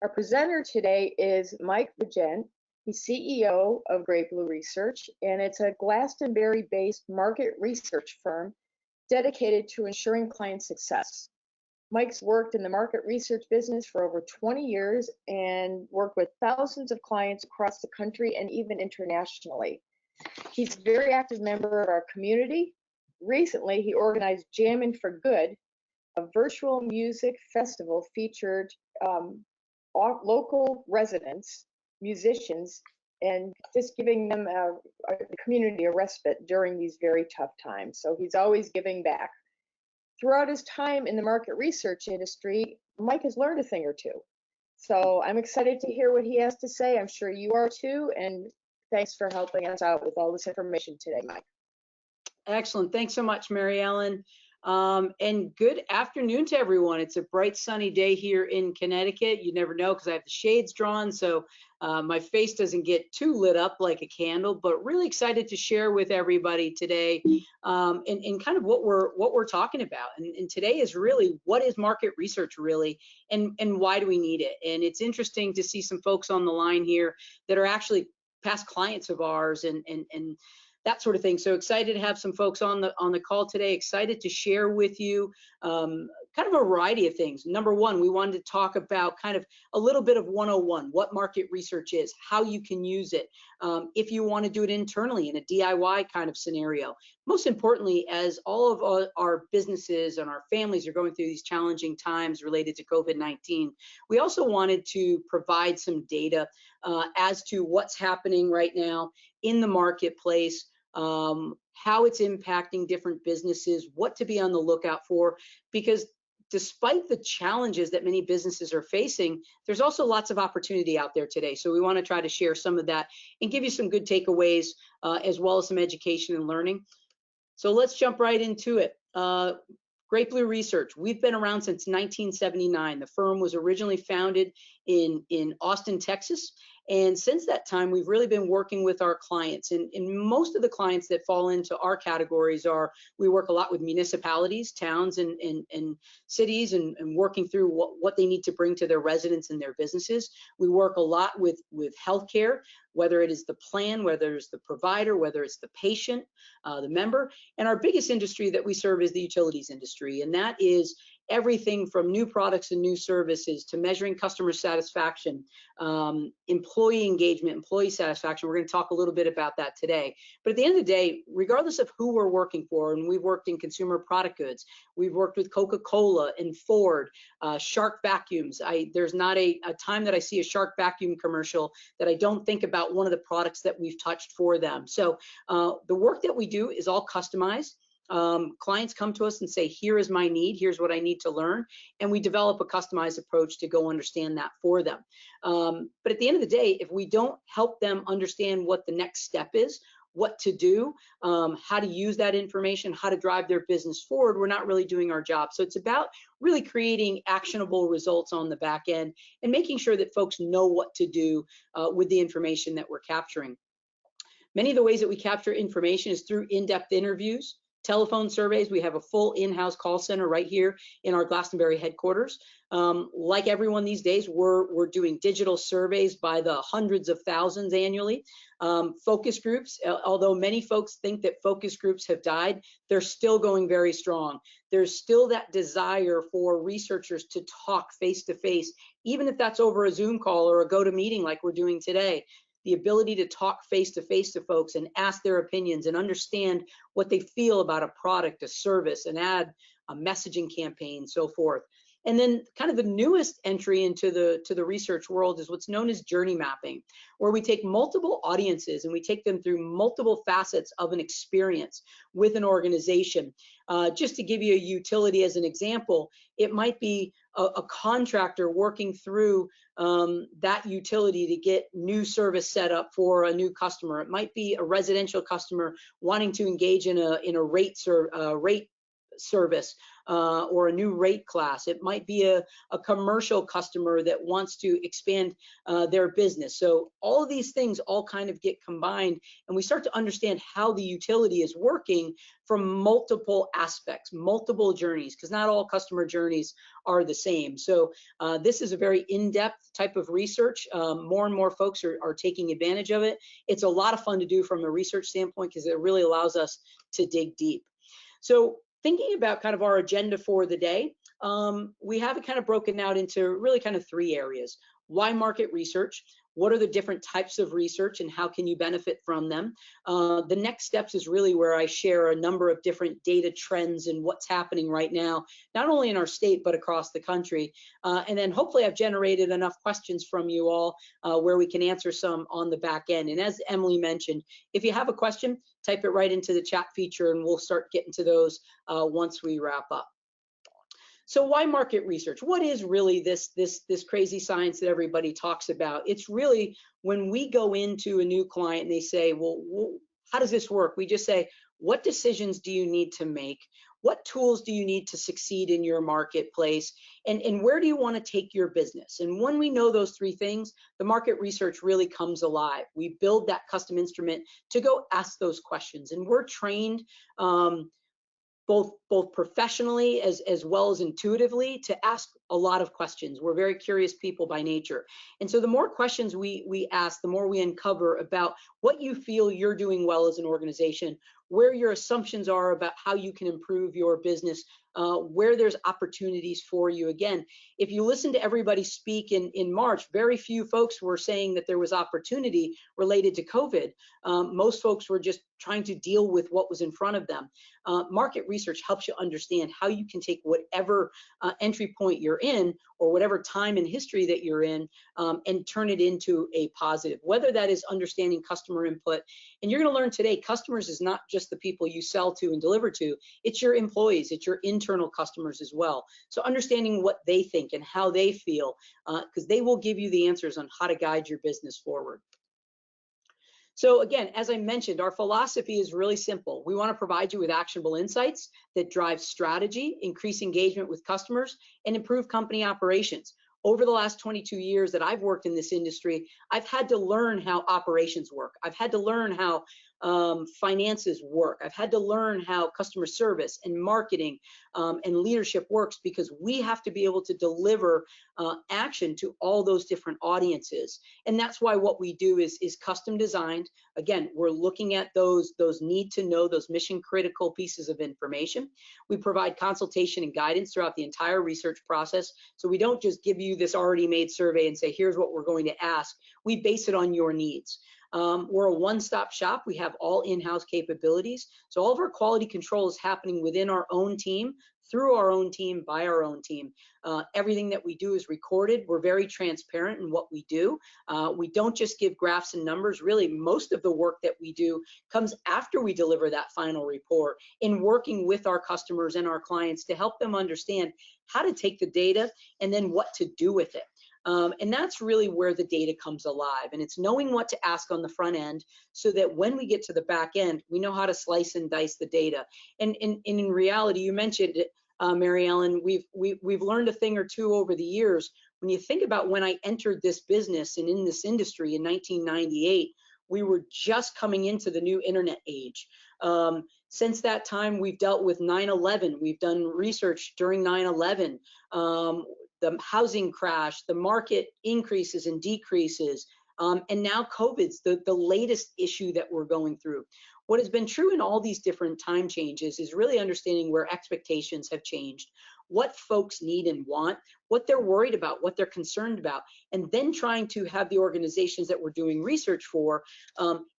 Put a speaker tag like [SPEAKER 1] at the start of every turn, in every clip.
[SPEAKER 1] Our presenter today is Mike Vigent. He's CEO of GreatBlue Research, and it's a Glastonbury-based market research firm dedicated to ensuring client success. Mike's worked in the market research business for over 20 years and worked with thousands of clients across the country and even internationally. He's a very active member of our community. Recently, he organized Jammin' for Good, a virtual music festival featured local residents, musicians, and just giving them the community a respite during these very tough times. So he's always giving back. Throughout his time in the market research industry, Mike has learned a thing or two. So I'm excited to hear what he has to say. I'm sure you are too. And thanks for helping us out with all this information today, Mike.
[SPEAKER 2] Excellent. Thanks so much, Mary Ellen. And good afternoon to everyone. It's a bright sunny day here in Connecticut. You never know because I have the shades drawn, so my face doesn't get too lit up like a candle, but really excited to share with everybody today and kind of what we're talking about. And today is really, what is market research really, and why do we need it? And it's interesting to see some folks on the line here that are actually past clients of ours and that sort of thing. So excited to have some folks on the call today. Excited to share with you kind of a variety of things. Number one, we wanted to talk about kind of a little bit of 101, what market research is, how you can use it, if you want to do it internally in a DIY kind of scenario. Most importantly, as all of our businesses and our families are going through these challenging times related to COVID-19, we also wanted to provide some data as to what's happening right now in the marketplace, how it's impacting different businesses, what to be on the lookout for, because despite the challenges that many businesses are facing, there's also lots of opportunity out there today. So we want to try to share some of that and give you some good takeaways as well as some education and learning. So let's jump right into it. GreatBlue Research, we've been around since 1979. The firm was originally founded in Austin, Texas. And since that time, we've really been working with our clients. And most of the clients that fall into our categories are, we work a lot with municipalities, towns, and cities, and working through what they need to bring to their residents and their businesses. We work a lot with healthcare, whether it is the plan, whether it's the provider, whether it's the patient, the member. And our biggest industry that we serve is the utilities industry. And that is everything from new products and new services to measuring customer satisfaction, employee engagement, employee satisfaction. We're going to talk a little bit about that today. But at the end of the day, regardless of who we're working for, and we've worked in consumer product goods, we've worked with Coca-Cola and Ford, Shark vacuums. There's not a time that I see a Shark vacuum commercial that I don't think about one of the products that we've touched for them. So the work that we do is all customized. Clients come to us and say, here is my need, here's what I need to learn, and we develop a customized approach to go understand that for them. But at the end of the day, if we don't help them understand what the next step is, what to do, how to use that information, how to drive their business forward, we're not really doing our job. So it's about really creating actionable results on the back end and making sure that folks know what to do with the information that we're capturing. Many of the ways that we capture information is through in-depth interviews, telephone surveys. We have a full in-house call center right here in our Glastonbury headquarters. Like everyone these days, we're doing digital surveys by the hundreds of thousands annually. Focus groups, although many folks think that focus groups have died, they're still going very strong. There's still that desire for researchers to talk face to face, even if that's over a Zoom call or a GoToMeeting like we're doing today. The ability to talk face to folks and ask their opinions and understand what they feel about a product, a service, an ad, a messaging campaign, so forth. And then kind of the newest entry into the research world is what's known as journey mapping, where we take multiple audiences and we take them through multiple facets of an experience with an organization. Just to give you a utility as an example, it might be a contractor working through that utility to get new service set up for a new customer. It might be a residential customer wanting to engage in a rate service or a new rate class. It might be a commercial customer that wants to expand their business. So all of these things all kind of get combined, and we start to understand how the utility is working from multiple aspects, multiple journeys, because not all customer journeys are the same. So this is a very in-depth type of research. More and more folks are taking advantage of it. It's a lot of fun to do from a research standpoint because it really allows us to dig deep. So thinking about kind of our agenda for the day, we have it kind of broken out into really kind of three areas. Why market research? What are the different types of research and how can you benefit from them? The next steps is really where I share a number of different data trends and what's happening right now, not only in our state, but across the country. And then hopefully I've generated enough questions from you all where we can answer some on the back end. And as Emily mentioned, if you have a question, type it right into the chat feature and we'll start getting to those once we wrap up. So why market research? What is really this crazy science that everybody talks about? It's really when we go into a new client and they say, well, how does this work? We just say, what decisions do you need to make? What tools do you need to succeed in your marketplace? And where do you want to take your business? And when we know those three things, the market research really comes alive. We build that custom instrument to go ask those questions. And we're trained both professionally as well as intuitively to ask a lot of questions. We're very curious people by nature. And so the more questions we ask, the more we uncover about what you feel you're doing well as an organization, where your assumptions are about how you can improve your business, where there's opportunities for you. Again, if you listen to everybody speak in March, very few folks were saying that there was opportunity related to COVID. Most folks were just trying to deal with what was in front of them. Market research helps you understand how you can take whatever entry point you're in or whatever time in history that you're in and turn it into a positive, whether that is understanding customer input. And you're going to learn today, customers is not just the people you sell to and deliver to, it's your employees, it's your internal customers as well. So understanding what they think and how they feel, because they will give you the answers on how to guide your business forward. So again, as I mentioned, our philosophy is really simple. We want to provide you with actionable insights that drive strategy, increase engagement with customers, and improve company operations. Over the last 22 years that I've worked in this industry, I've had to learn how operations work. I've had to learn how finances work. I've had to learn how customer service and marketing and leadership works, because we have to be able to deliver action to all those different audiences. And that's why what we do is custom designed. Again, we're looking at those need to know, those mission critical pieces of information. We provide consultation and guidance throughout the entire research process. So we don't just give you this already made survey and say, here's what we're going to ask. We base it on your needs. We're a one-stop shop. We have all in-house capabilities. So all of our quality control is happening within our own team, through our own team, by our own team. Everything that we do is recorded. We're very transparent in what we do. We don't just give graphs and numbers. Really, most of the work that we do comes after we deliver that final report, in working with our customers and our clients to help them understand how to take the data and then what to do with it. And that's really where the data comes alive. And it's knowing what to ask on the front end so that when we get to the back end, we know how to slice and dice the data. And in reality, you mentioned it, Mary Ellen, we've learned a thing or two over the years. When you think about when I entered this business and in this industry in 1998, we were just coming into the new internet age. Since that time, we've dealt with 9/11. We've done research during 9/11. The housing crash, the market increases and decreases, and now COVID's the latest issue that we're going through. What has been true in all these different time changes is really understanding where expectations have changed, what folks need and want, what they're worried about, what they're concerned about, and then trying to have the organizations that we're doing research for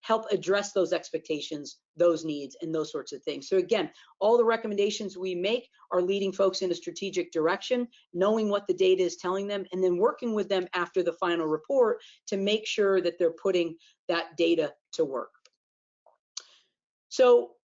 [SPEAKER 2] help address those expectations, those needs, and those sorts of things. So again, all the recommendations we make are leading folks in a strategic direction, knowing what the data is telling them, and then working with them after the final report to make sure that they're putting that data to work. So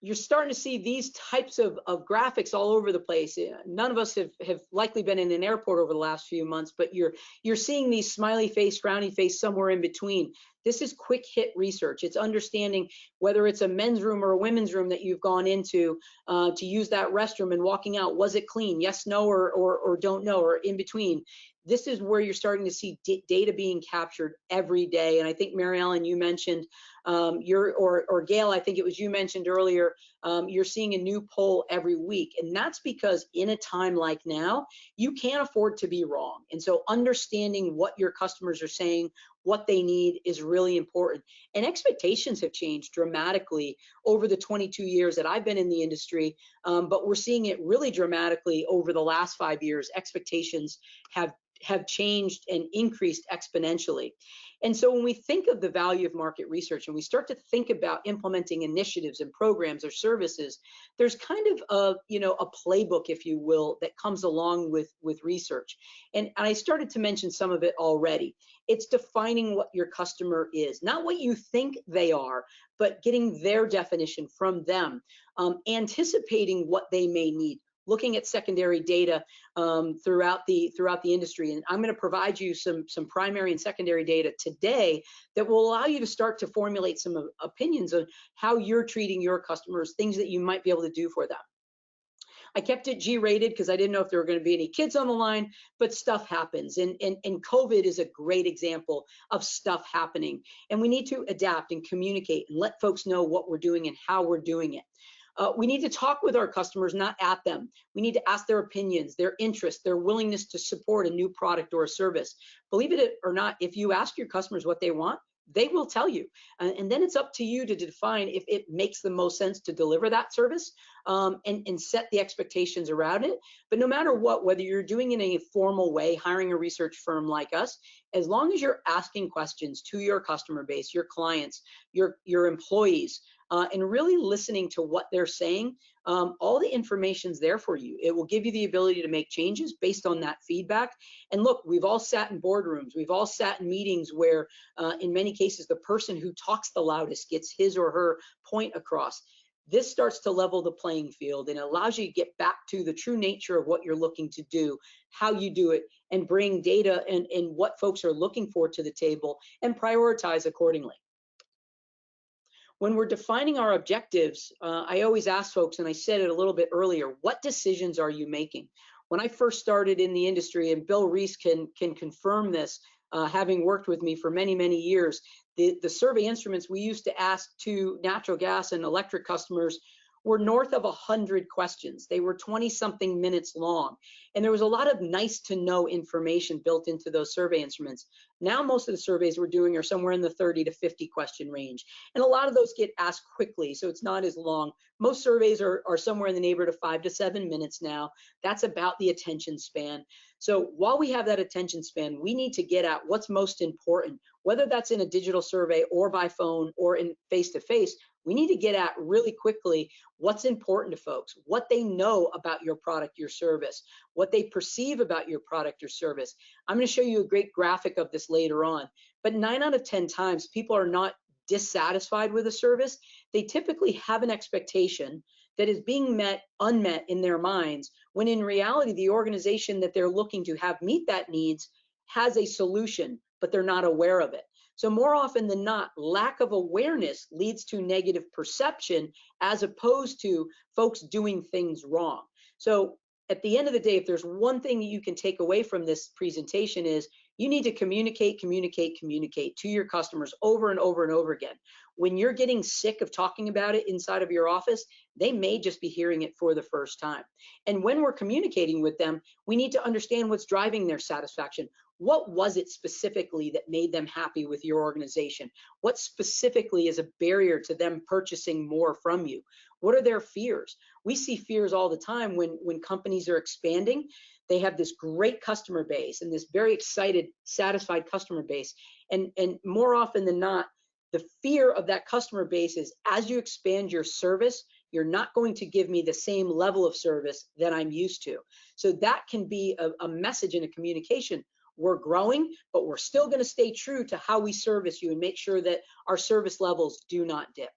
[SPEAKER 2] you're starting to see these types of graphics all over the place. None of us have likely been in an airport over the last few months, but you're seeing these smiley face, frowny face somewhere in between. This is quick hit research. It's understanding whether it's a men's room or a women's room that you've gone into to use that restroom and walking out. Was it clean? Yes, no, or don't know, or in between. This is where you're starting to see data being captured every day. And I think, Mary Ellen, you mentioned or Gail, I think it was you mentioned earlier, you're seeing a new poll every week. And that's because in a time like now, you can't afford to be wrong. And so understanding what your customers are saying, what they need is really important. And expectations have changed dramatically over the 22 years that I've been in the industry, but we're seeing it really dramatically over the last 5 years. Expectations have changed and increased exponentially. And so when we think of the value of market research and we start to think about implementing initiatives and programs or services, there's kind of a playbook, if you will, that comes along with research. And I started to mention some of it already. It's defining what your customer is, not what you think they are, but getting their definition from them, anticipating what they may need, looking at secondary data throughout the industry. And I'm going to provide you some primary and secondary data today that will allow you to start to formulate some opinions on how you're treating your customers, things that you might be able to do for them. I kept it G-rated because I didn't know if there were going to be any kids on the line, but stuff happens. And COVID is a great example of stuff happening. And we need to adapt and communicate and let folks know what we're doing and how we're doing it. We need to talk with our customers, not at them. We need to ask their opinions, their interest, their willingness to support a new product or a service. Believe it or not, if you ask your customers what they want, they will tell you. And then it's up to you to define if it makes the most sense to deliver that service and set the expectations around it. But no matter what, whether you're doing it in a formal way, hiring a research firm like us, as long as you're asking questions to your customer base, your clients, your employees, and really listening to what they're saying, all the information's there for you. It will give you the ability to make changes based on that feedback. And look, we've all sat in boardrooms, we've all sat in meetings where in many cases, the person who talks the loudest gets his or her point across. This starts to level the playing field and allows you to get back to the true nature of what you're looking to do, how you do it, and bring data and what folks are looking for to the table and prioritize accordingly. When we're defining our objectives, I always ask folks, and I said it a little bit earlier, what decisions are you making? When I first started in the industry, and Bill Reese can confirm this, having worked with me for many, many years, the survey instruments we used to ask to natural gas and electric customers were north of 100 questions. They were 20-something minutes long. And there was a lot of nice to know information built into those survey instruments. Now, most of the surveys we're doing are somewhere in the 30 to 50 question range. And a lot of those get asked quickly, so it's not as long. Most surveys are somewhere in the neighborhood of 5 to 7 minutes now. That's about the attention span. So while we have that attention span, we need to get at what's most important, whether that's in a digital survey or by phone or in face-to-face. We need to get at really quickly what's important to folks, what they know about your product, your service, what they perceive about your product or service. I'm going to show you a great graphic of this later on, but 9 out of 10 times people are not dissatisfied with a service. They typically have an expectation that is being unmet in their minds, when in reality, the organization that they're looking to have meet that needs has a solution, but they're not aware of it. So more often than not, lack of awareness leads to negative perception as opposed to folks doing things wrong. So at the end of the day, if there's one thing that you can take away from this presentation is you need to communicate to your customers over and over and over again. When you're getting sick of talking about it inside of your office, they may just be hearing it for the first time. And when we're communicating with them, we need to understand what's driving their satisfaction. What was it specifically that made them happy with your organization? What specifically is a barrier to them purchasing more from you? What are their fears? We see fears all the time when companies are expanding. They have this great customer base and this very excited, satisfied customer base. And more often than not, the fear of that customer base is as you expand your service, you're not going to give me the same level of service that I'm used to. So that can be a message in a communication. We're growing, but we're still going to stay true to how we service you and make sure that our service levels do not dip.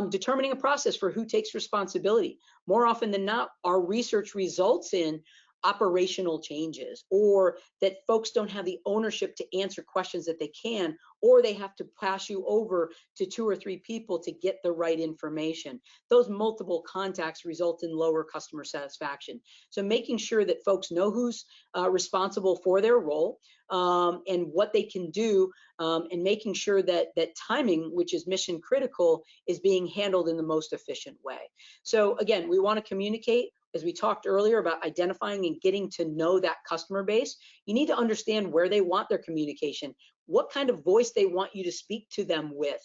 [SPEAKER 2] Determining a process for who takes responsibility. More often than not, our research results in operational changes, or that folks don't have the ownership to answer questions that they can, or they have to pass you over to 2 or 3 people to get the right information. Those multiple contacts result in lower customer satisfaction. So making sure that folks know who's responsible for their role, and what they can do, and making sure that timing, which is mission critical, is being handled in the most efficient way. So again, we want to communicate. As we talked earlier about identifying and getting to know that customer base, you need to understand where they want their communication, what kind of voice they want you to speak to them with.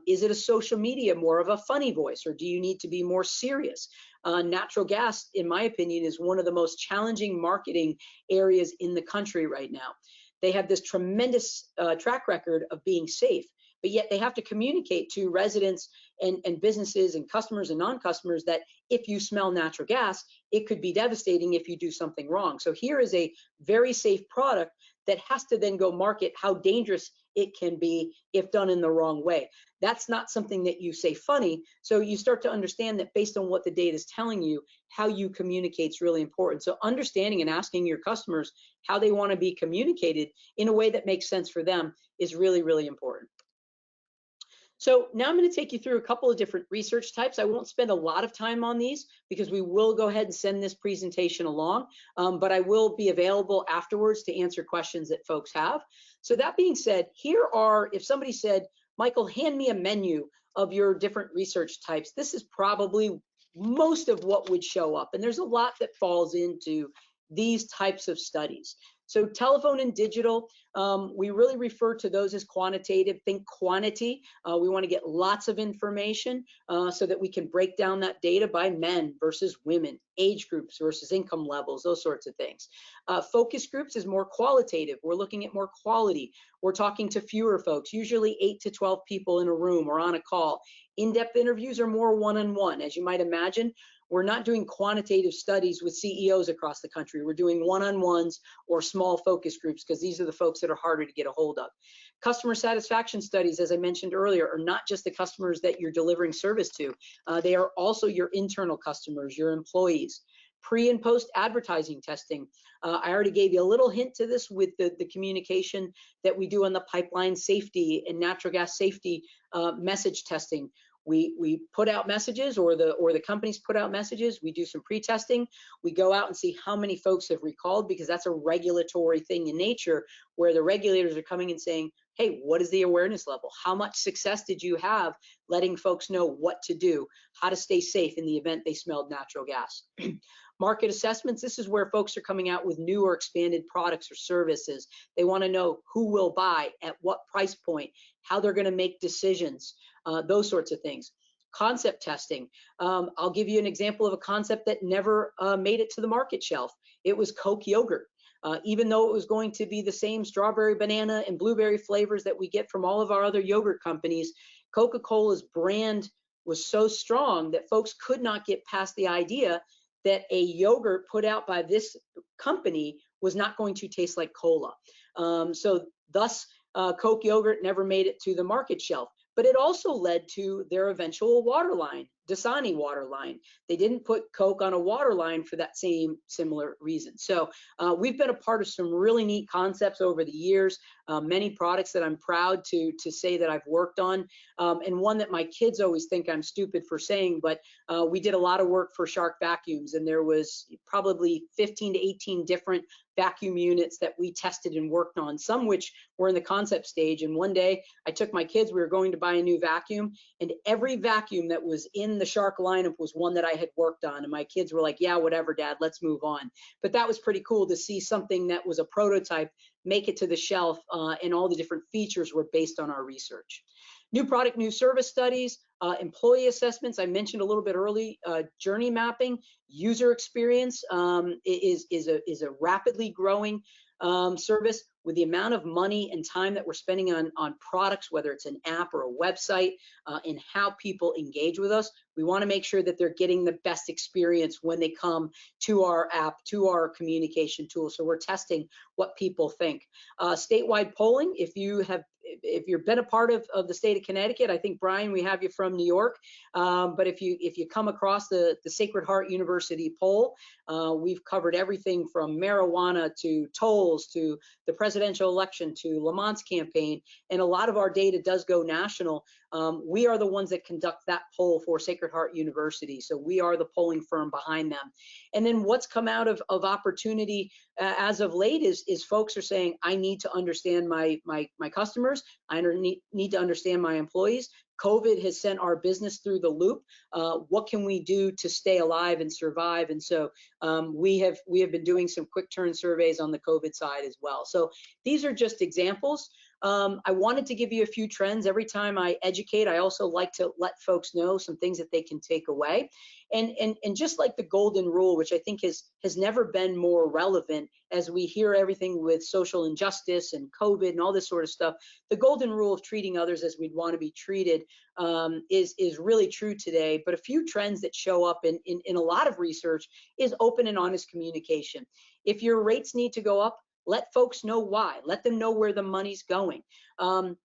[SPEAKER 2] Is it a social media, more of a funny voice, or do you need to be more serious? Natural gas, in my opinion, is one of the most challenging marketing areas in the country right now. They have this tremendous track record of being safe, but yet they have to communicate to residents and businesses and customers and non-customers that if you smell natural gas, it could be devastating if you do something wrong. So here is a very safe product that has to then go market how dangerous it can be if done in the wrong way. That's not something that you say funny. So you start to understand that based on what the data is telling you, how you communicate is really important. So understanding and asking your customers how they want to be communicated in a way that makes sense for them is really, really important. So now I'm going to take you through a couple of different research types. I won't spend a lot of time on these because we will go ahead and send this presentation along, but I will be available afterwards to answer questions that folks have. So that being said, here are, if somebody said, Michael, hand me a menu of your different research types, this is probably most of what would show up. And there's a lot that falls into these types of studies. So telephone and digital, we really refer to those as quantitative. Think quantity. We want to get lots of information so that we can break down that data by men versus women, age groups versus income levels, those sorts of things. Focus groups is more qualitative. We're looking at more quality. We're talking to fewer folks, usually 8 to 12 people in a room or on a call. In-depth interviews are more one-on-one. As you might imagine, we're not doing quantitative studies with CEOs across the country. We're doing one-on-ones or small focus groups because these are the folks that are harder to get a hold of. Customer satisfaction studies, as I mentioned earlier, are not just the customers that you're delivering service to. They are also your internal customers, your employees. Pre and post advertising testing. I already gave you a little hint to this with the communication that we do on the pipeline safety and natural gas safety message testing. We put out messages, or the companies put out messages. We do some pre-testing. We go out and see how many folks have recalled, because that's a regulatory thing in nature where the regulators are coming and saying, hey, what is the awareness level? How much success did you have letting folks know what to do, how to stay safe in the event they smelled natural gas? Market assessments, this is where folks are coming out with new or expanded products or services. They want to know who will buy, at what price point, how they're going to make decisions, those sorts of things. Concept testing. I'll give you an example of a concept that never made it to the market shelf. It was Coke yogurt. Even though it was going to be the same strawberry, banana, and blueberry flavors that we get from all of our other yogurt companies, Coca-Cola's brand was so strong that folks could not get past the idea that a yogurt put out by this company was not going to taste like cola. So thus, Coke yogurt never made it to the market shelf. But it also led to their eventual water line, Dasani water line. They didn't put Coke on a water line for that same similar reason. So we've been a part of some really neat concepts over the years, many products that I'm proud to say that I've worked on, and one that my kids always think I'm stupid for saying, but we did a lot of work for Shark Vacuums, and there was probably 15 to 18 different vacuum units that we tested and worked on, some which were in the concept stage. And one day I took my kids, we were going to buy a new vacuum, and every vacuum that was in the Shark lineup was one that I had worked on. And my kids were like, yeah, whatever, Dad, let's move on. But that was pretty cool to see something that was a prototype make it to the shelf, and all the different features were based on our research. New product, new service studies, employee assessments. I mentioned a little bit early, journey mapping, user experience is a rapidly growing service. With the amount of money and time that we're spending on products, whether it's an app or a website, and how people engage with us, we want to make sure that they're getting the best experience when they come to our app, to our communication tool. So we're testing what people think. Statewide polling, if you have if you've been a part of the state of Connecticut, I think, Brian, we have you from New York. But if you come across the Sacred Heart University poll, we've covered everything from marijuana to tolls to the presidential election to Lamont's campaign. And a lot of our data does go national. We are the ones that conduct that poll for Sacred Heart University. So we are the polling firm behind them. And then what's come out of opportunity as of late is folks are saying, I need to understand my customers. I need to understand my employees. COVID has sent our business through the loop. What can we do to stay alive and survive? And so we have been doing some quick turn surveys on the COVID side as well. So these are just examples. I wanted to give you a few trends. Every time I educate, I also like to let folks know some things that they can take away. And just like the golden rule, which I think has never been more relevant as we hear everything with social injustice and COVID and all this sort of stuff, the golden rule of treating others as we'd want to be treated is really true today. But a few trends that show up in a lot of research is open and honest communication. If your rates need to go up, let folks know why. Let them know where the money's going.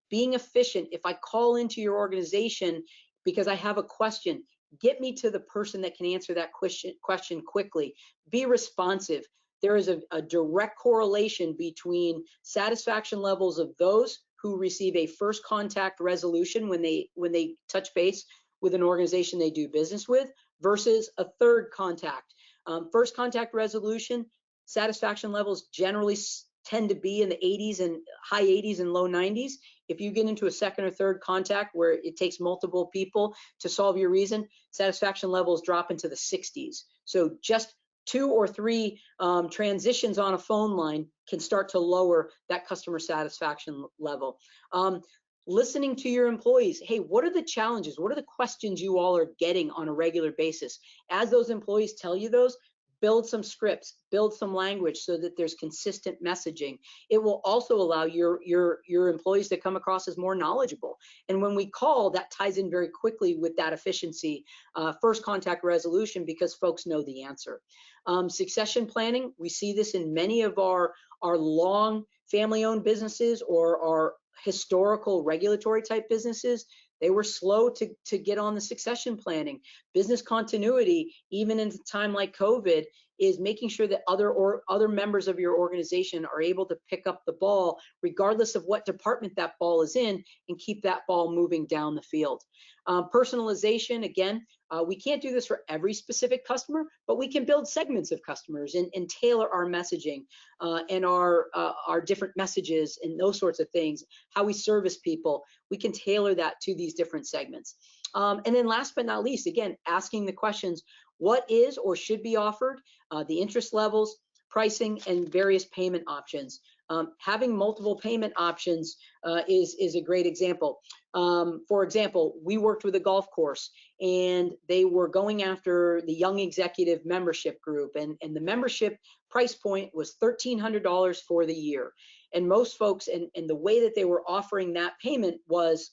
[SPEAKER 2] Being efficient. If I call into your organization because I have a question, get me to the person that can answer that question quickly. Be responsive. There is a direct correlation between satisfaction levels of those who receive a first contact resolution when they touch base with an organization they do business with versus a third contact. First contact resolution, satisfaction levels generally tend to be in the 80s and high 80s and low 90s. If you get into a second or third contact where it takes multiple people to solve your reason, satisfaction levels drop into the 60s. So just 2 or 3 transitions on a phone line can start to lower that customer satisfaction level. Listening to your employees. Hey, what are the challenges? What are the questions you all are getting on a regular basis? As those employees tell you those, build some scripts, build some language so that there's consistent messaging. It will also allow your employees to come across as more knowledgeable. And when we call, that ties in very quickly with that efficiency, first contact resolution, because folks know the answer. Succession planning, we see this in many of our long family-owned businesses or our historical regulatory type businesses. They were slow to get on the succession planning. Business continuity, even in a time like COVID, is making sure that other members of your organization are able to pick up the ball, regardless of what department that ball is in, and keep that ball moving down the field. Personalization, again, we can't do this for every specific customer, but we can build segments of customers and tailor our messaging and our different messages and those sorts of things. How we service people, we can tailor that to these different segments. And then last but not least, again, asking the questions, what is or should be offered, the interest levels, pricing, and various payment options. Having multiple payment options is a great example. For example, we worked with a golf course and they were going after the young executive membership group, and the membership price point was $1,300 for the year. And most folks, and the way that they were offering that payment was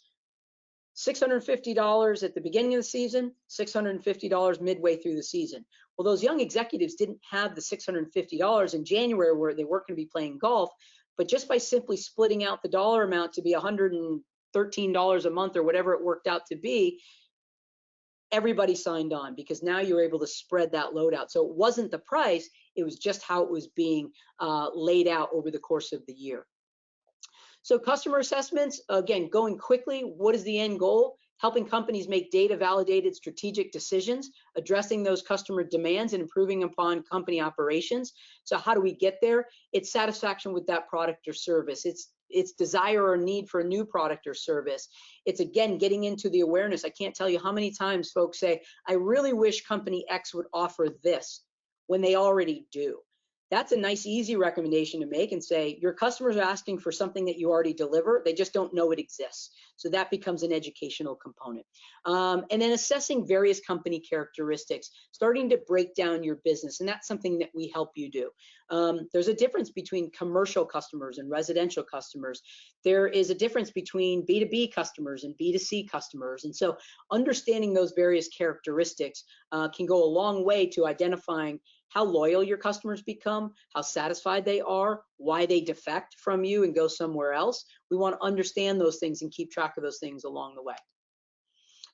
[SPEAKER 2] $650 at the beginning of the season, $650 midway through the season. Well, those young executives didn't have the $650 in January where they weren't going to be playing golf, but just by simply splitting out the dollar amount to be $113 a month or whatever it worked out to be, everybody signed on because now you're able to spread that load out. So it wasn't the price, it was just how it was being laid out over the course of the year. So customer assessments, again, going quickly, what is the end goal? Helping companies make data-validated strategic decisions, addressing those customer demands and improving upon company operations. So how do we get there? It's satisfaction with that product or service. It's desire or need for a new product or service. It's, again, getting into the awareness. I can't tell you how many times folks say, I really wish company X would offer this when they already do. That's a nice, easy recommendation to make and say, your customers are asking for something that you already deliver. They just don't know it exists. So that becomes an educational component. And then assessing various company characteristics, starting to break down your business. And that's something that we help you do. There's a difference between commercial customers and residential customers. There is a difference between B2B customers and B2C customers. And so understanding those various characteristics can go a long way to identifying how loyal your customers become, how satisfied they are, why they defect from you and go somewhere else. We want to understand those things and keep track of those things along the way.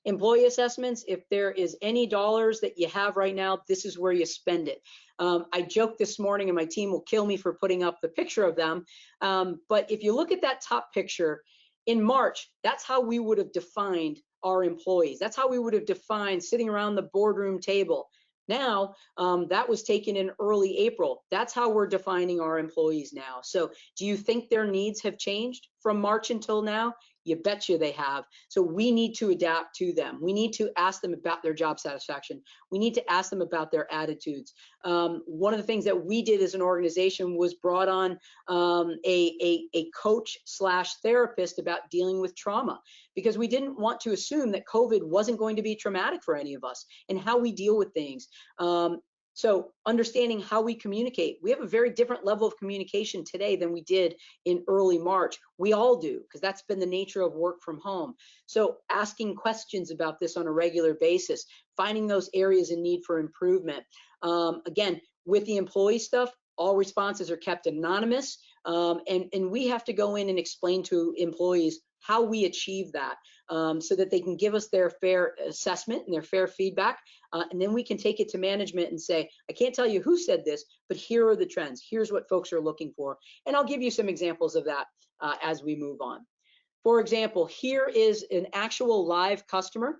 [SPEAKER 2] Employee assessments, if there is any dollars that you have right now, this is where you spend it. I joked this morning, and my team will kill me for putting up the picture of them, but if you look at that top picture, in March, that's how we would have defined our employees. That's how we would have defined sitting around the boardroom table. Now, that was taken in early April. That's how we're defining our employees now. So do you think their needs have changed from March until now? You betcha they have. So we need to adapt to them. We need to ask them about their job satisfaction. We need to ask them about their attitudes. One of the things that we did as an organization was brought on a coach / therapist about dealing with trauma, because we didn't want to assume that COVID wasn't going to be traumatic for any of us and how we deal with things. So understanding how we communicate, we have a very different level of communication today than we did in early March. We all do, because that's been the nature of work from home. So asking questions about this on a regular basis, finding those areas in need for improvement. Again, with the employee stuff, all responses are kept anonymous, and we have to go in and explain to employees how we achieve that, so that they can give us their fair assessment and their fair feedback, and then we can take it to management and say, I can't tell you who said this, but here are the trends. Here's what folks are looking for. And I'll give you some examples of that as we move on. For example, here is an actual live customer.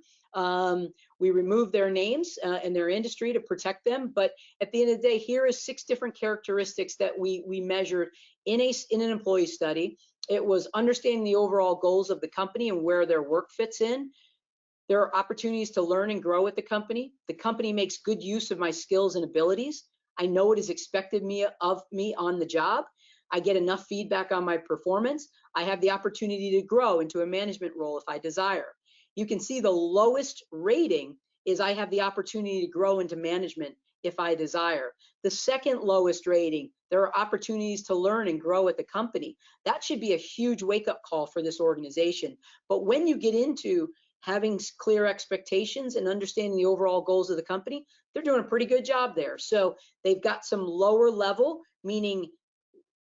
[SPEAKER 2] We removed their names and their industry to protect them, but at the end of the day, here is 6 different characteristics that we measured in an employee study. It was understanding the overall goals of the company and where their work fits in. There are opportunities to learn and grow at the company. The company makes good use of my skills and abilities. I know what is expected of me on the job. I get enough feedback on my performance. I have the opportunity to grow into a management role if I desire. You can see the lowest rating is I have the opportunity to grow into management if I desire. The second lowest rating, there are opportunities to learn and grow at the company. That should be a huge wake-up call for this organization. But when you get into having clear expectations and understanding the overall goals of the company, they're doing a pretty good job there. So they've got some lower level, meaning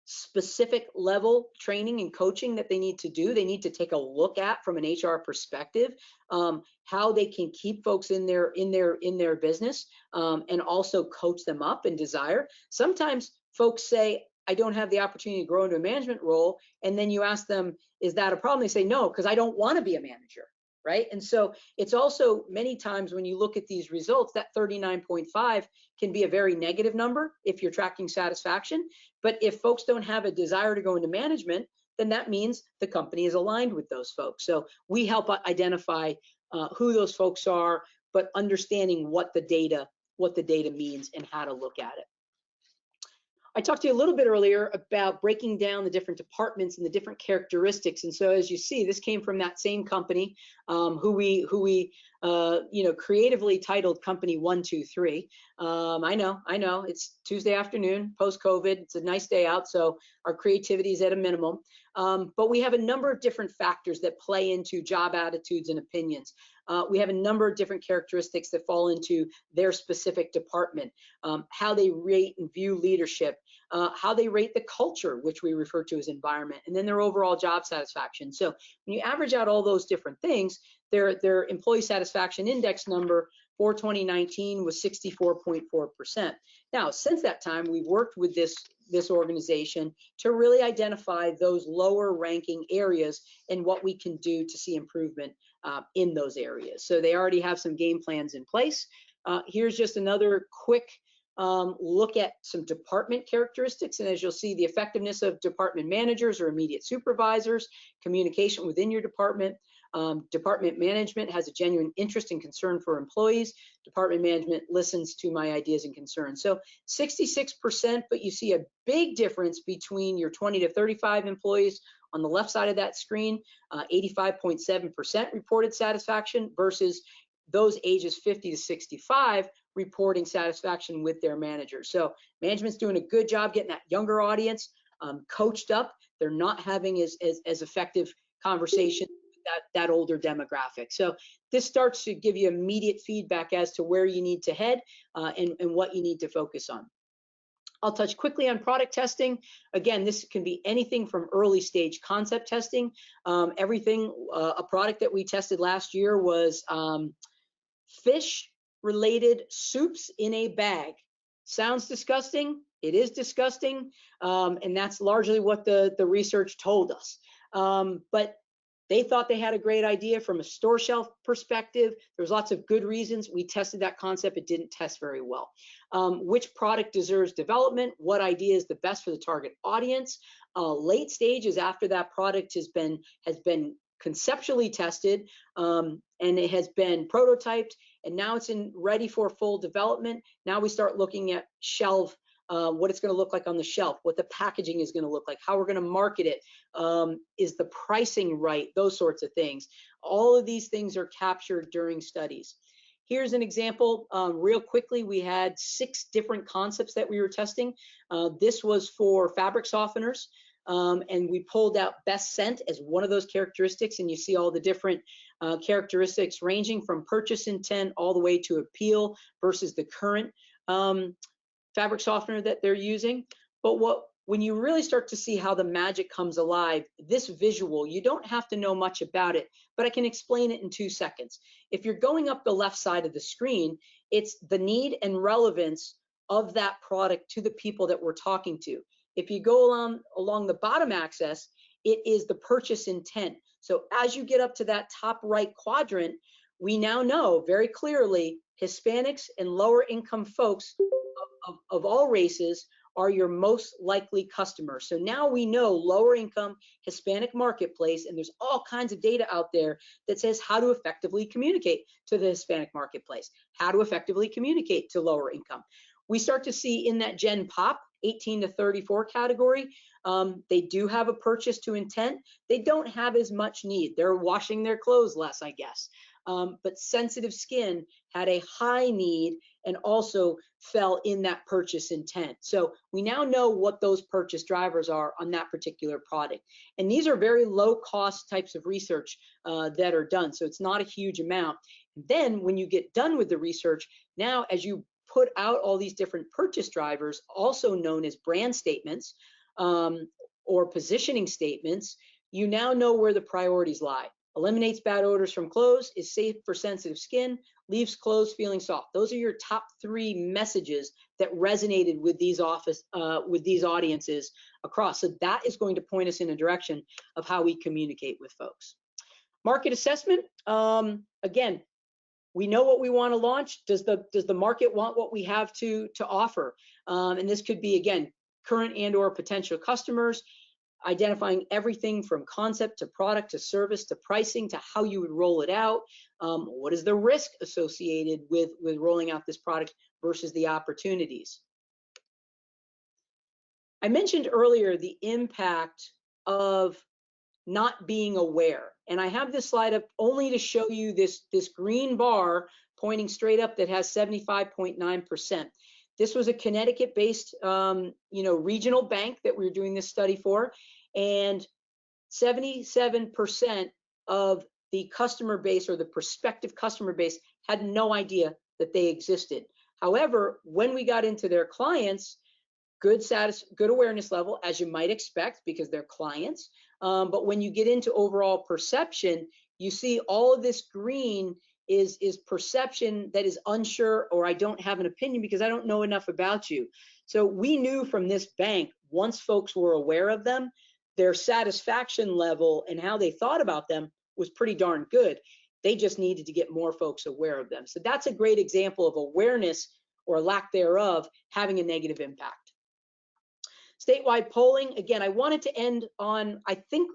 [SPEAKER 2] specific level training and coaching that they need to do. They need to take a look at from an HR perspective, how they can keep folks in their business, and also coach them up and desire. Sometimes folks say, I don't have the opportunity to grow into a management role. And then you ask them, is that a problem? They say, no, because I don't want to be a manager. Right. And so it's also many times when you look at these results, that 39.5 can be a very negative number if you're tracking satisfaction. But if folks don't have a desire to go into management, then that means the company is aligned with those folks. So we help identify who those folks are, but understanding what the data means and how to look at it. I talked to you a little bit earlier about breaking down the different departments and the different characteristics. And so as you see, this came from that same company who we creatively titled Company 123. I know it's Tuesday afternoon, post-COVID. It's a nice day out, so our creativity is at a minimum. But we have a number of different factors that play into job attitudes and opinions. We have a number of different characteristics that fall into their specific department, how they rate and view leadership, how they rate the culture, which we refer to as environment, and then their overall job satisfaction. So when you average out all those different things, their employee satisfaction index number for 2019 was 64.4%. Now, since that time, we've worked with this organization to really identify those lower ranking areas and what we can do to see improvement in those areas. So they already have some game plans in place. Here's just another quick look at some department characteristics. And as you'll see, the effectiveness of department managers or immediate supervisors, communication within your department. Department management has a genuine interest and concern for employees. Department management listens to my ideas and concerns. So 66%, but you see a big difference between your 20 to 35 employees on the left side of that screen, 85.7% reported satisfaction versus those ages 50 to 65 reporting satisfaction with their managers. So management's doing a good job getting that younger audience coached up. They're not having as effective conversations with that older demographic. So this starts to give you immediate feedback as to where you need to head and what you need to focus on. I'll touch quickly on product testing. Again, this can be anything from early stage concept testing. A product that we tested last year was fish related soups in a bag. Sounds disgusting. It is disgusting. And that's largely what the research told us. But they thought they had a great idea from a store shelf perspective. There's lots of good reasons. We tested that concept. It didn't test very well. Which product deserves development? What idea is the best for the target audience? Late stages after that product has been conceptually tested and it has been prototyped, and now it's ready for full development. Now we start looking at shelf, what it's going to look like on the shelf, what the packaging is going to look like, how we're going to market it, is the pricing right, those sorts of things. All of these things are captured during studies. Here's an example. Real quickly, we had 6 different concepts that we were testing. This was for fabric softeners. And we pulled out best scent as one of those characteristics, and you see all the different characteristics ranging from purchase intent all the way to appeal versus the current fabric softener that they're using. But when you really start to see how the magic comes alive, this visual, you don't have to know much about it, but I can explain it in 2 seconds. If you're going up the left side of the screen, it's the need and relevance of that product to the people that we're talking to. If you go along the bottom axis, it is the purchase intent. So as you get up to that top right quadrant, we now know very clearly Hispanics and lower income folks of all races are your most likely customers. So now we know lower income Hispanic marketplace, and there's all kinds of data out there that says how to effectively communicate to the Hispanic marketplace, how to effectively communicate to lower income. We start to see in that Gen Pop 18 to 34 category, they do have a purchase to intent. They don't have as much need. They're washing their clothes less, I guess. But sensitive skin had a high need and also fell in that purchase intent. So we now know what those purchase drivers are on that particular product. And these are very low cost types of research that are done. So it's not a huge amount. Then when you get done with the research, now as you put out all these different purchase drivers, also known as brand statements or positioning statements, you now know where the priorities lie. Eliminates bad odors from clothes, is safe for sensitive skin, leaves clothes feeling soft. Those are your top 3 messages that resonated with these audiences across. So that is going to point us in a direction of how we communicate with folks. Market assessment, again, we know what we want to launch. Does the market want what we have to offer? And this could be, again, current and or potential customers, identifying everything from concept to product to service to pricing to how you would roll it out. What is the risk associated with rolling out this product versus the opportunities? I mentioned earlier the impact of not being aware. And I have this slide up only to show you this green bar pointing straight up that has 75.9%. This was a Connecticut-based regional bank that we were doing this study for, and 77% of the customer base or the prospective customer base had no idea that they existed. However, when we got into their clients, good awareness level, as you might expect, because they're clients. But when you get into overall perception, you see all of this green is perception that is unsure, or I don't have an opinion because I don't know enough about you. So we knew from this bank, once folks were aware of them, their satisfaction level and how they thought about them was pretty darn good. They just needed to get more folks aware of them. So that's a great example of awareness or lack thereof having a negative impact. Statewide polling, again, I wanted to end on, I think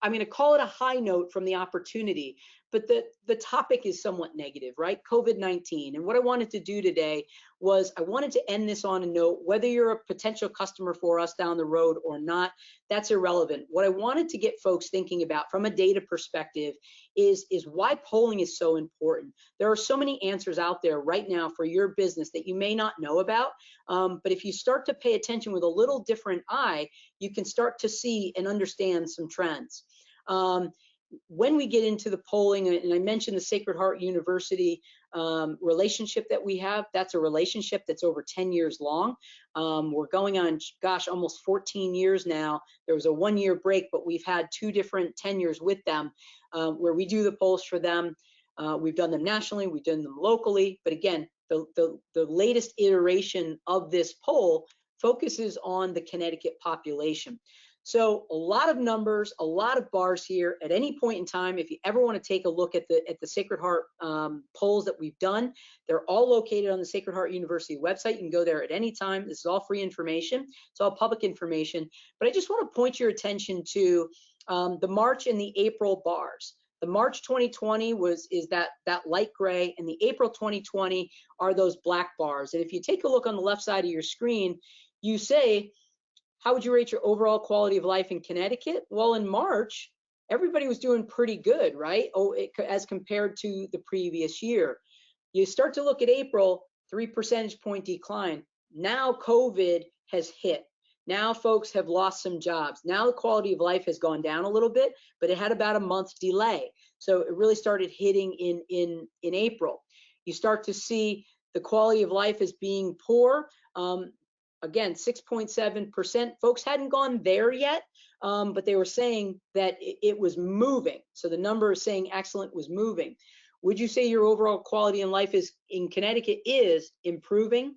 [SPEAKER 2] I'm going to call it a high note from the opportunity, but the topic is somewhat negative, right? COVID-19. And what I wanted to do today was I wanted to end this on a note, whether you're a potential customer for us down the road or not, that's irrelevant. What I wanted to get folks thinking about from a data perspective is why polling is so important. There are so many answers out there right now for your business that you may not know about, but if you start to pay attention with a little different eye, you can start to see and understand some trends. when we get into the polling, and I mentioned the Sacred Heart University relationship that we have, that's a relationship that's over 10 years long. We're going on, gosh, almost 14 years now. There was a 1-year break, but we've had 2 different tenures with them where we do the polls for them. We've done them nationally, we've done them locally, but again, the latest iteration of this poll focuses on the Connecticut population. So a lot of numbers, a lot of bars here. At any point in time, if you ever want to take a look at the Sacred Heart polls that we've done, they're all located on the Sacred Heart University website. You can go there at any time. This is all free information. It's all public information. But I just want to point your attention to the March and the April bars. The March 2020 is that light gray, and the April 2020 are those black bars. And if you take a look on the left side of your screen, you say, how would you rate your overall quality of life in Connecticut? Well, in March, everybody was doing pretty good, right? As compared to the previous year. You start to look at April, 3 percentage point decline. Now COVID has hit. Now folks have lost some jobs. Now the quality of life has gone down a little bit, but it had about a month delay. So it really started hitting in April. You start to see the quality of life as being poor. Again, 6.7%. Folks hadn't gone there yet, but they were saying that it was moving. So the number is saying excellent was moving. Would you say your overall quality in life is in Connecticut is improving?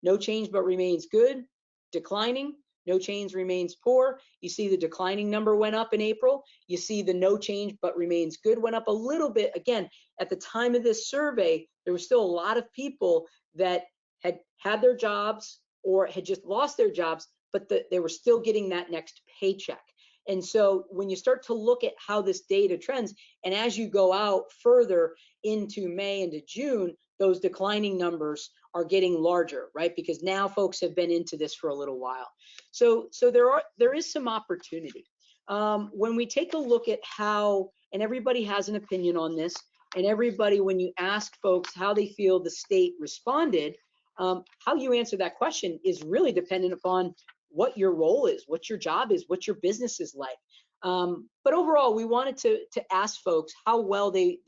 [SPEAKER 2] No change but remains good. Declining? No change remains poor. You see the declining number went up in April. You see the no change but remains good went up a little bit. Again, at the time of this survey, there were still a lot of people that had their jobs or had just lost their jobs, but they were still getting that next paycheck. And so when you start to look at how this data trends, and as you go out further into May into June, those declining numbers are getting larger, right? Because now folks have been into this for a little while. So there is some opportunity. When we take a look at how, and everybody has an opinion on this, and everybody, when you ask folks how they feel the state responded, how you answer that question is really dependent upon what your role is, what your job is, what your business is like. But overall, we wanted to ask folks how well they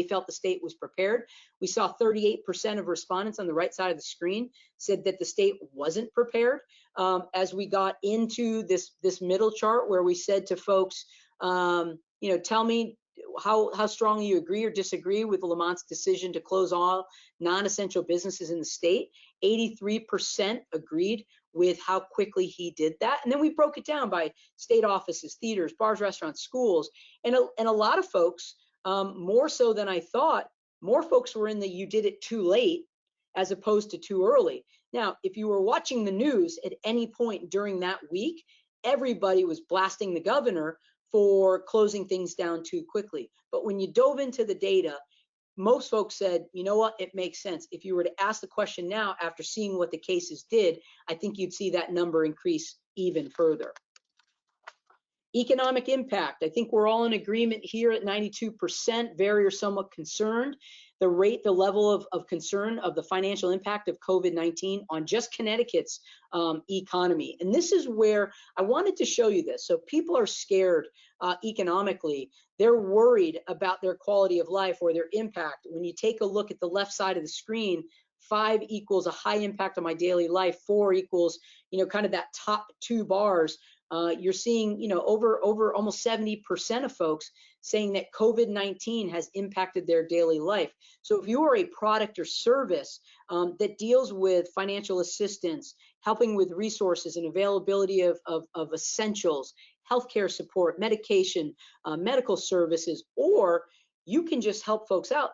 [SPEAKER 2] felt the state was prepared. We saw 38% of respondents on the right side of the screen said that the state wasn't prepared. As we got into this middle chart where we said to folks, tell me how strongly you agree or disagree with Lamont's decision to close all non-essential businesses in the state. 83% agreed with how quickly he did that. And then we broke it down by state offices, theaters, bars, restaurants, schools. And a lot of folks, more so than I thought, more folks were in the you did it too late as opposed to too early. Now, if you were watching the news at any point during that week, everybody was blasting the governor for closing things down too quickly. But when you dove into the data, most folks said, you know what, it makes sense. If you were to ask the question now after seeing what the cases did, I think you'd see that number increase even further. Economic impact. I think we're all in agreement here at 92%, very or somewhat concerned. The level of concern of the financial impact of COVID-19 on just Connecticut's economy. And this is where I wanted to show you this. So people are scared economically. They're worried about their quality of life or their impact. When you take a look at the left side of the screen, 5 equals a high impact on my daily life, 4 equals, kind of that top 2 bars. You're seeing, over almost 70% of folks saying that COVID-19 has impacted their daily life. So if you are a product or service that deals with financial assistance, helping with resources and availability of essentials, healthcare support, medication, medical services, or you can just help folks out,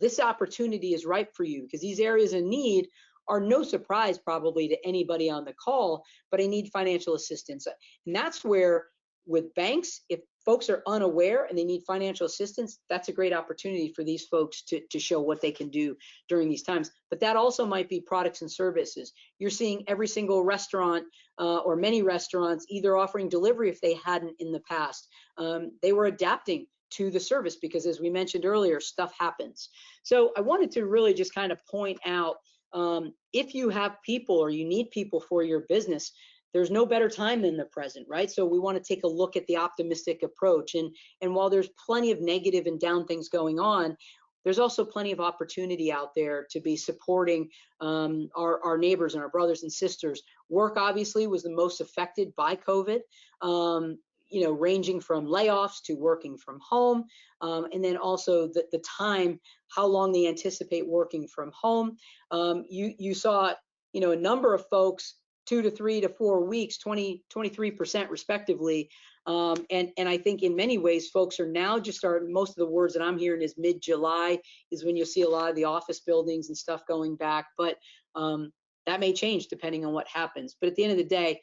[SPEAKER 2] this opportunity is ripe for you because these areas in need are no surprise probably to anybody on the call, but I need financial assistance. And that's where with banks, if folks are unaware and they need financial assistance, that's a great opportunity for these folks to show what they can do during these times. But that also might be products and services. You're seeing every single restaurant or many restaurants either offering delivery if they hadn't in the past. They were adapting to the service because as we mentioned earlier, stuff happens. So I wanted to really just kind of point out if you have people or you need people for your business, there's no better time than the present, right? So we want to take a look at the optimistic approach. And while there's plenty of negative and down things going on, there's also plenty of opportunity out there to be supporting our neighbors and our brothers and sisters. Work obviously was the most affected by COVID, ranging from layoffs to working from home, and then also the time, how long they anticipate working from home. You saw, a number of folks 2 to 3 to 4 weeks, 23% respectively. And I think in many ways, folks are now just starting, most of the words that I'm hearing is mid-July is when you'll see a lot of the office buildings and stuff going back. But that may change depending on what happens. But at the end of the day,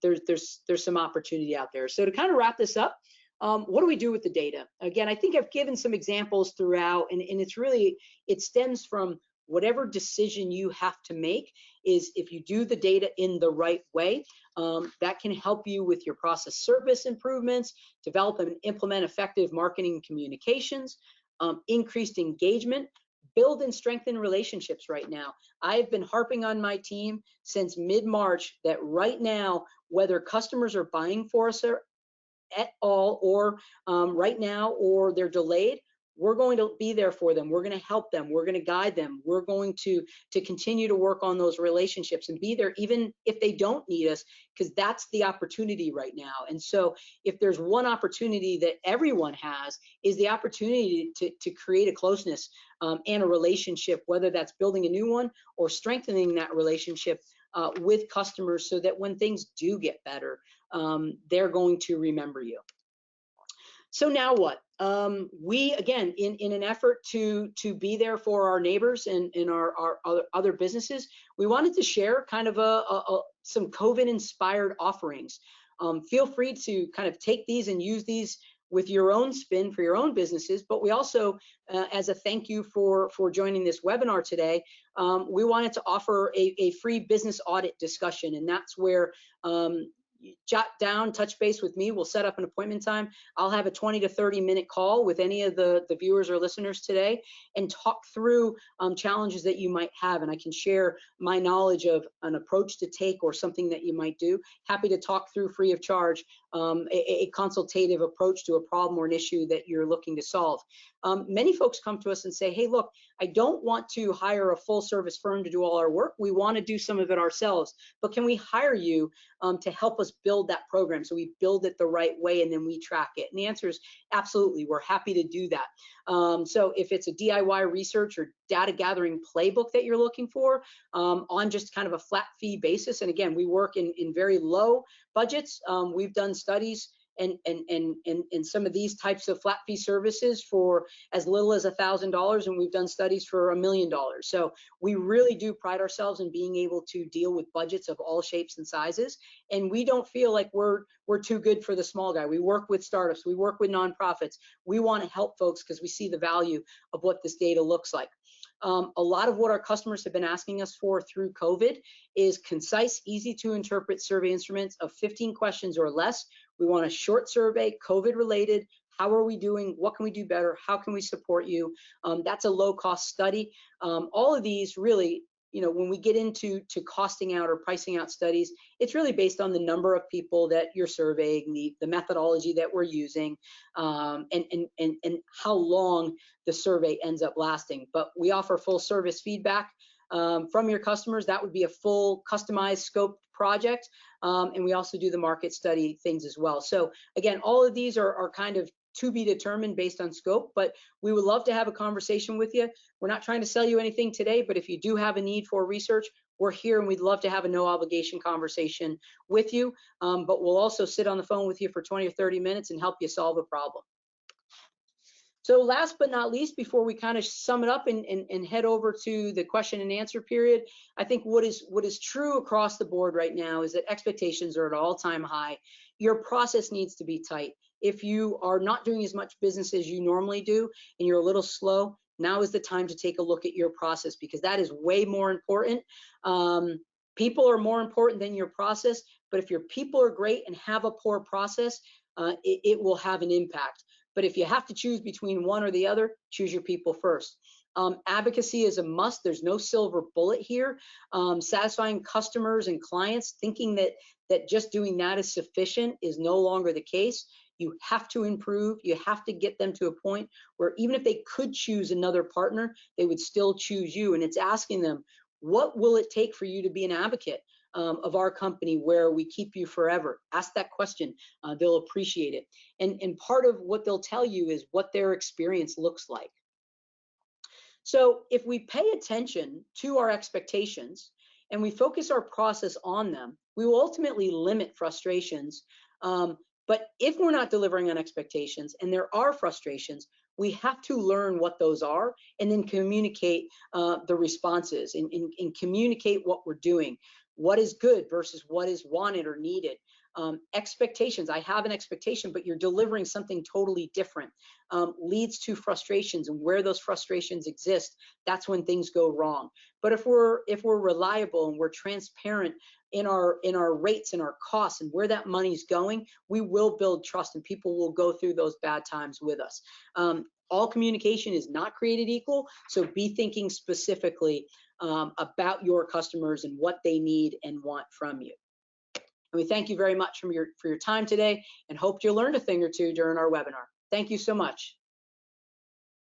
[SPEAKER 2] there's some opportunity out there. So to kind of wrap this up, what do we do with the data? Again, I think I've given some examples throughout, and it stems from whatever decision you have to make. Is if you do the data in the right way, that can help you with your process service improvements, develop and implement effective marketing communications, increased engagement, build and strengthen relationships right now. I've been harping on my team since mid-March that right now, whether customers are buying for us at all, or right now, or they're delayed, we're going to be there for them. We're going to help them. We're going to guide them. We're going to continue to work on those relationships and be there even if they don't need us, because that's the opportunity right now. And so if there's one opportunity that everyone has, is the opportunity to create a closeness and a relationship, whether that's building a new one or strengthening that relationship with customers, so that when things do get better, they're going to remember you. So now what? We, again, in an effort to be there for our neighbors and our other businesses, we wanted to share kind of some COVID-inspired offerings. Feel free to kind of take these and use these with your own spin for your own businesses. But we also, as a thank you for joining this webinar today, we wanted to offer a free business audit discussion. And that's where jot down, touch base with me. We'll set up an appointment time. I'll have a 20 to 30 minute call with any of the viewers or listeners today and talk through challenges that you might have. And I can share my knowledge of an approach to take or something that you might do. Happy to talk through free of charge a consultative approach to a problem or an issue that you're looking to solve. Many folks come to us and say, hey, look, I don't want to hire a full service firm to do all our work. We want to do some of it ourselves, but can we hire you to help us build that program so we build it the right way and then we track it? And the answer is absolutely. We're happy to do that. So if it's a DIY research or data gathering playbook that you're looking for on just kind of a flat fee basis, and again, we work in very low budgets. We've done studies and some of these types of flat fee services for as little as $1,000, and we've done studies for $1 million. So we really do pride ourselves in being able to deal with budgets of all shapes and sizes, and we don't feel like we're too good for the small guy. We work with startups, we work with nonprofits. We want to help folks because we see the value of what this data looks like. A lot of what our customers have been asking us for through COVID is concise, easy to interpret survey instruments of 15 questions or less. We want a short survey, COVID related. How are we doing? What can we do better? How can we support you? That's a low cost study. All of these really, when we get into costing out or pricing out studies, it's really based on the number of people that you're surveying, the methodology that we're using, and how long the survey ends up lasting. But we offer full service feedback from your customers. That would be a full customized scoped project. And we also do the market study things as well. So again, all of these are kind of to be determined based on scope, but we would love to have a conversation with you. We're not trying to sell you anything today, but if you do have a need for research, we're here and we'd love to have a no obligation conversation with you. But we'll also sit on the phone with you for 20 or 30 minutes and help you solve a problem. So last but not least, before we kind of sum it up and head over to the question and answer period, I think what is true across the board right now is that expectations are at an all-time high. Your process needs to be tight. If you are not doing as much business as you normally do and you're a little slow, now is the time to take a look at your process, because that is way more important. People are more important than your process, but if your people are great and have a poor process, it will have an impact. But if you have to choose between one or the other, choose your people first. Advocacy is a must. There's no silver bullet here. Satisfying customers and clients, thinking that just doing that is sufficient is no longer the case. You have to improve. You have to get them to a point where even if they could choose another partner, they would still choose you. And it's asking them, what will it take for you to be an advocate of our company where we keep you forever? Ask that question. They'll appreciate it. And part of what they'll tell you is what their experience looks like. So if we pay attention to our expectations and we focus our process on them, we will ultimately limit frustrations. But if we're not delivering on expectations and there are frustrations, we have to learn what those are and then communicate the responses and communicate what we're doing, what is good versus what is wanted or needed. Expectations, I have an expectation, but you're delivering something totally different, leads to frustrations, and where those frustrations exist, that's when things go wrong. But if we're reliable and we're transparent in our rates and our costs and where that money's going, we will build trust and people will go through those bad times with us. All communication is not created equal, so be thinking specifically about your customers and what they need and want from you. And we thank you very much for your time today and hope you learned a thing or two during our webinar. Thank you so much.